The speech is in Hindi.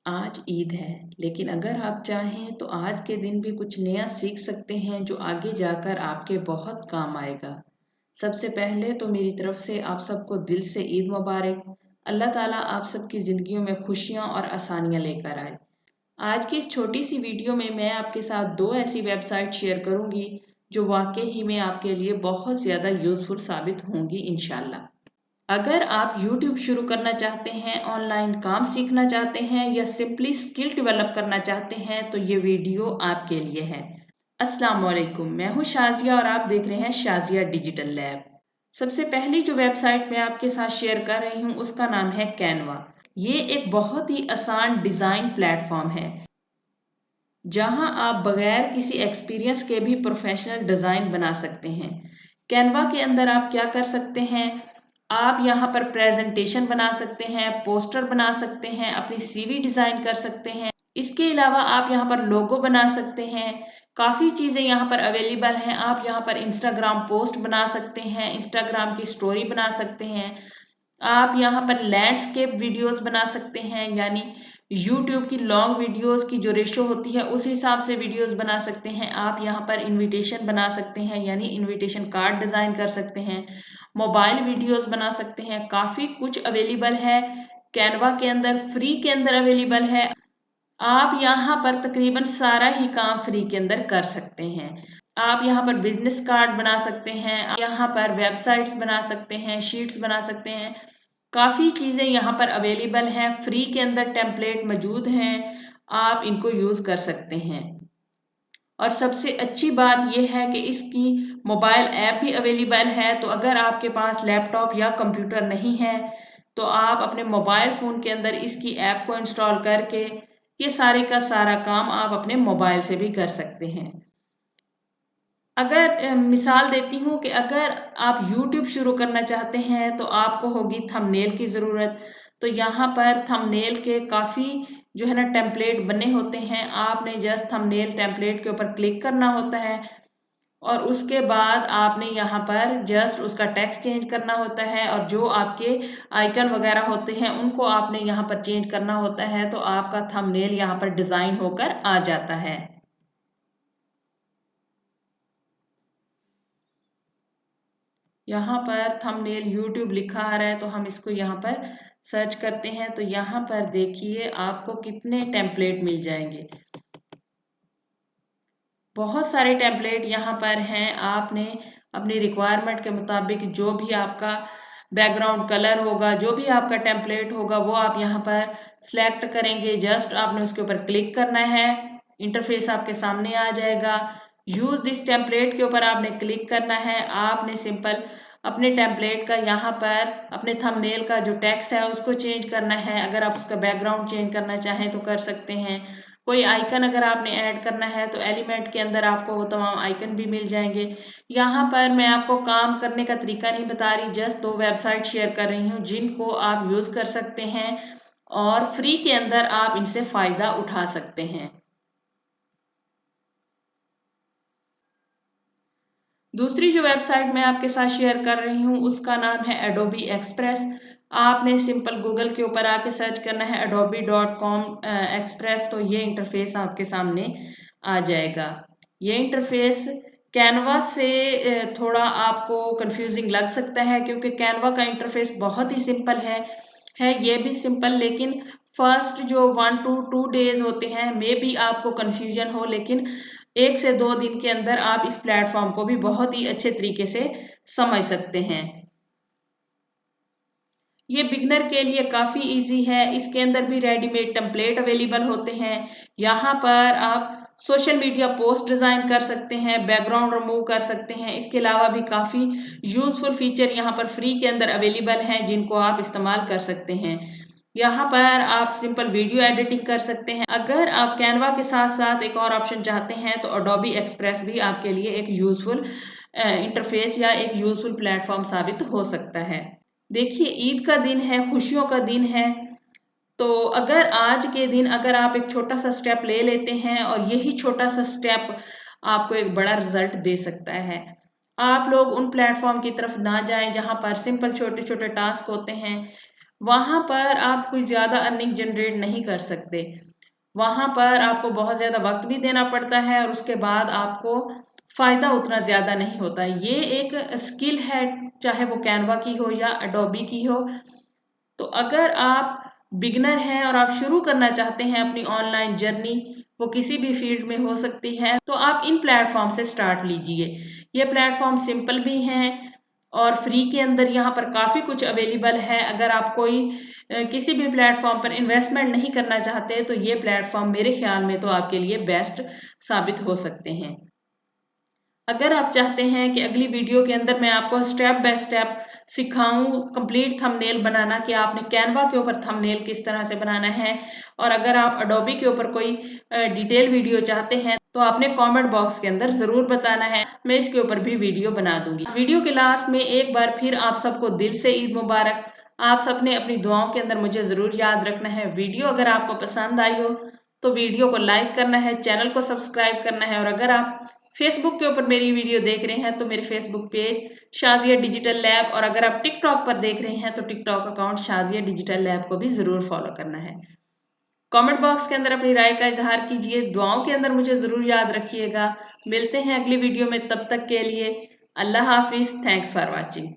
आज ईद है, लेकिन अगर आप चाहें तो आज के दिन भी कुछ नया सीख सकते हैं जो आगे जाकर आपके बहुत काम आएगा। सबसे पहले तो मेरी तरफ से आप सबको दिल से ईद मुबारक। अल्लाह ताला आप सबकी ज़िंदगियों में खुशियाँ और आसानियाँ लेकर आए। आज की इस छोटी सी वीडियो में मैं आपके साथ दो ऐसी वेबसाइट शेयर करूंगी जो वाकई ही में आपके लिए बहुत ज़्यादा यूज़फुल साबित होंगी इंशाल्लाह। अगर आप YouTube शुरू करना चाहते हैं, ऑनलाइन काम सीखना चाहते हैं या सिंपली स्किल डेवलप करना चाहते हैं तो ये वीडियो आपके लिए है। अस्सलाम वालेकुम, मैं हूँ शाजिया और आप देख रहे हैं शाजिया डिजिटल लैब। सबसे पहली जो वेबसाइट मैं आपके साथ शेयर कर रही हूँ उसका नाम है कैनवा। ये एक बहुत ही आसान डिज़ाइन प्लेटफॉर्म है जहां आप बगैर किसी एक्सपीरियंस के भी प्रोफेशनल डिज़ाइन बना सकते हैं। कैनवा के अंदर आप क्या कर सकते हैं, आप यहाँ पर प्रेजेंटेशन बना सकते हैं, पोस्टर बना सकते हैं, अपनी सीवी डिज़ाइन कर सकते हैं। इसके अलावा आप यहाँ पर लोगो बना सकते हैं। काफ़ी चीज़ें यहाँ पर अवेलेबल हैं। आप यहाँ पर इंस्टाग्राम पोस्ट बना सकते हैं, इंस्टाग्राम की स्टोरी बना सकते हैं। आप यहाँ पर लैंडस्केप वीडियोस बना सकते हैं, यानी यूट्यूब की लॉन्ग वीडियोस की जो रेशो होती है उस हिसाब से वीडियोस बना सकते हैं। आप यहाँ पर इनविटेशन बना सकते हैं, यानी इनविटेशन कार्ड डिज़ाइन कर सकते हैं। मोबाइल वीडियोस बना सकते हैं। काफ़ी कुछ अवेलेबल है कैनवा के अंदर, फ्री के अंदर अवेलेबल है। आप यहाँ पर तकरीबन सारा ही काम फ्री के अंदर कर सकते हैं। आप यहाँ पर बिजनेस कार्ड बना सकते हैं, यहाँ पर वेबसाइट्स बना सकते हैं, शीट्स बना सकते हैं। काफ़ी चीज़ें यहाँ पर अवेलेबल हैं, फ्री के अंदर टेम्पलेट मौजूद हैं, आप इनको यूज़ कर सकते हैं। और सबसे अच्छी बात यह है कि इसकी मोबाइल ऐप भी अवेलेबल है, तो अगर आपके पास लैपटॉप या कंप्यूटर नहीं है तो आप अपने मोबाइल फ़ोन के अंदर इसकी ऐप को इंस्टॉल करके ये सारे का सारा काम आप अपने मोबाइल से भी कर सकते हैं। अगर मिसाल देती हूँ कि अगर आप YouTube शुरू करना चाहते हैं तो आपको होगी थंबनेल की ज़रूरत। तो यहाँ पर थंबनेल के काफ़ी जो है ना टेम्पलेट बने होते हैं। आपने जस्ट थंबनेल टेम्पलेट के ऊपर क्लिक करना होता है और उसके बाद आपने यहाँ पर जस्ट उसका टेक्स्ट चेंज करना होता है और जो आपके आइकन वगैरह होते हैं उनको आपने यहाँ पर चेंज करना होता है, तो आपका थंबनेल यहाँ पर डिज़ाइन होकर आ जाता है। यहाँ पर थंबनेल यूट्यूब लिखा आ रहा है तो हम इसको यहाँ पर सर्च करते हैं तो यहाँ पर देखिए आपको कितने टेम्पलेट मिल जाएंगे। बहुत सारे टेम्पलेट यहाँ पर हैं। आपने अपनी रिक्वायरमेंट के मुताबिक जो भी आपका बैकग्राउंड कलर होगा, जो भी आपका टेम्पलेट होगा वो आप यहाँ पर सिलेक्ट करेंगे। जस्ट आपने उसके ऊपर क्लिक करना है, इंटरफेस आपके सामने आ जाएगा। यूज़ दिस टेम्पलेट के ऊपर आपने क्लिक करना है। आपने सिंपल अपने टेम्पलेट का यहाँ पर अपने थंबनेल का जो टेक्स्ट है उसको चेंज करना है। अगर आप उसका बैकग्राउंड चेंज करना चाहें तो कर सकते हैं। कोई आइकन अगर आपने ऐड करना है तो एलिमेंट के अंदर आपको वो तमाम आइकन भी मिल जाएंगे। यहाँ पर मैं आपको काम करने का तरीका नहीं बता रही, जस्ट दो वेबसाइट शेयर कर रही हूँ जिनको आप यूज़ कर सकते हैं और फ्री के अंदर आप इनसे फ़ायदा उठा सकते हैं। दूसरी जो वेबसाइट मैं आपके साथ शेयर कर रही हूँ उसका नाम है एडोबी एक्सप्रेस। आपने सिंपल गूगल के ऊपर आके सर्च करना है adobe.com एक्सप्रेस, तो ये इंटरफेस आपके सामने आ जाएगा। ये इंटरफेस कैनवा से थोड़ा आपको कंफ्यूजिंग लग सकता है क्योंकि कैनवा का इंटरफेस बहुत ही सिंपल है ये भी सिंपल, लेकिन फर्स्ट जो 1 to 2 डेज होते हैं मे बी आपको कंफ्यूजन हो, लेकिन 1 से 2 दिन के अंदर आप इस प्लेटफॉर्म को भी बहुत ही अच्छे तरीके से समझ सकते हैं। ये बिगनर के लिए काफ़ी इजी है। इसके अंदर भी रेडीमेड टेम्पलेट अवेलेबल होते हैं। यहाँ पर आप सोशल मीडिया पोस्ट डिज़ाइन कर सकते हैं, बैकग्राउंड रिमूव कर सकते हैं। इसके अलावा भी काफ़ी यूज़फुल फीचर यहाँ पर फ्री के अंदर अवेलेबल हैं जिनको आप इस्तेमाल कर सकते हैं। यहाँ पर आप सिंपल वीडियो एडिटिंग कर सकते हैं। अगर आप कैनवा के साथ साथ एक और ऑप्शन चाहते हैं तो अडोबी एक्सप्रेस भी आपके लिए एक यूज़फुल इंटरफेस या एक यूज़फुल प्लेटफॉर्म साबित हो सकता है। देखिए ईद का दिन है, खुशियों का दिन है, तो अगर आज के दिन अगर आप एक छोटा सा स्टेप ले लेते हैं और यही छोटा सा स्टेप आपको एक बड़ा रिजल्ट दे सकता है। आप लोग उन प्लेटफॉर्म की तरफ ना जाएं जहां पर सिंपल छोटे छोटे टास्क होते हैं, वहाँ पर आप कोई ज़्यादा अर्निंग जनरेट नहीं कर सकते। वहाँ पर आपको बहुत ज़्यादा वक्त भी देना पड़ता है और उसके बाद आपको फ़ायदा उतना ज़्यादा नहीं होता है। ये एक स्किल है, चाहे वो कैनवा की हो या एडोबी की हो। तो अगर आप बिगनर हैं और आप शुरू करना चाहते हैं अपनी ऑनलाइन जर्नी, वो किसी भी फील्ड में हो सकती है, तो आप इन प्लेटफॉर्म से स्टार्ट लीजिए। ये प्लेटफॉर्म सिंपल भी हैं और फ्री के अंदर यहाँ पर काफ़ी कुछ अवेलेबल है। अगर आप कोई किसी भी प्लेटफॉर्म पर इन्वेस्टमेंट नहीं करना चाहते तो ये प्लेटफॉर्म मेरे ख्याल में तो आपके लिए बेस्ट साबित हो सकते हैं। अगर आप चाहते हैं कि अगली वीडियो के अंदर मैं आपको स्टेप बाय स्टेप सिखाऊं कंप्लीट थंबनेल बनाना, कि आपने कैनवा के ऊपर थंबनेल किस तरह से बनाना है, और अगर आप एडोबी के ऊपर कोई डिटेल वीडियो चाहते हैं तो आपने कमेंट बॉक्स के अंदर ज़रूर बताना है, मैं इसके ऊपर भी वीडियो बना दूंगी। वीडियो के लास्ट में एक बार फिर आप सबको दिल से ईद मुबारक। आप सबने अपनी दुआओं के अंदर मुझे ज़रूर याद रखना है। वीडियो अगर आपको पसंद आई हो तो वीडियो को लाइक करना है, चैनल को सब्सक्राइब करना है, और अगर आप फेसबुक के ऊपर मेरी वीडियो देख रहे हैं तो मेरे Facebook page Shazia digital lab, और अगर आप टिकटॉक पर देख रहे हैं तो TikTok account Shazia digital lab को भी ज़रूर फॉलो करना है। कमेंट बॉक्स के अंदर अपनी राय का इजहार कीजिए, दुआओं के अंदर मुझे ज़रूर याद रखिएगा। मिलते हैं अगली वीडियो में, तब तक के लिए अल्लाह हाफिज़। Thanks for watching.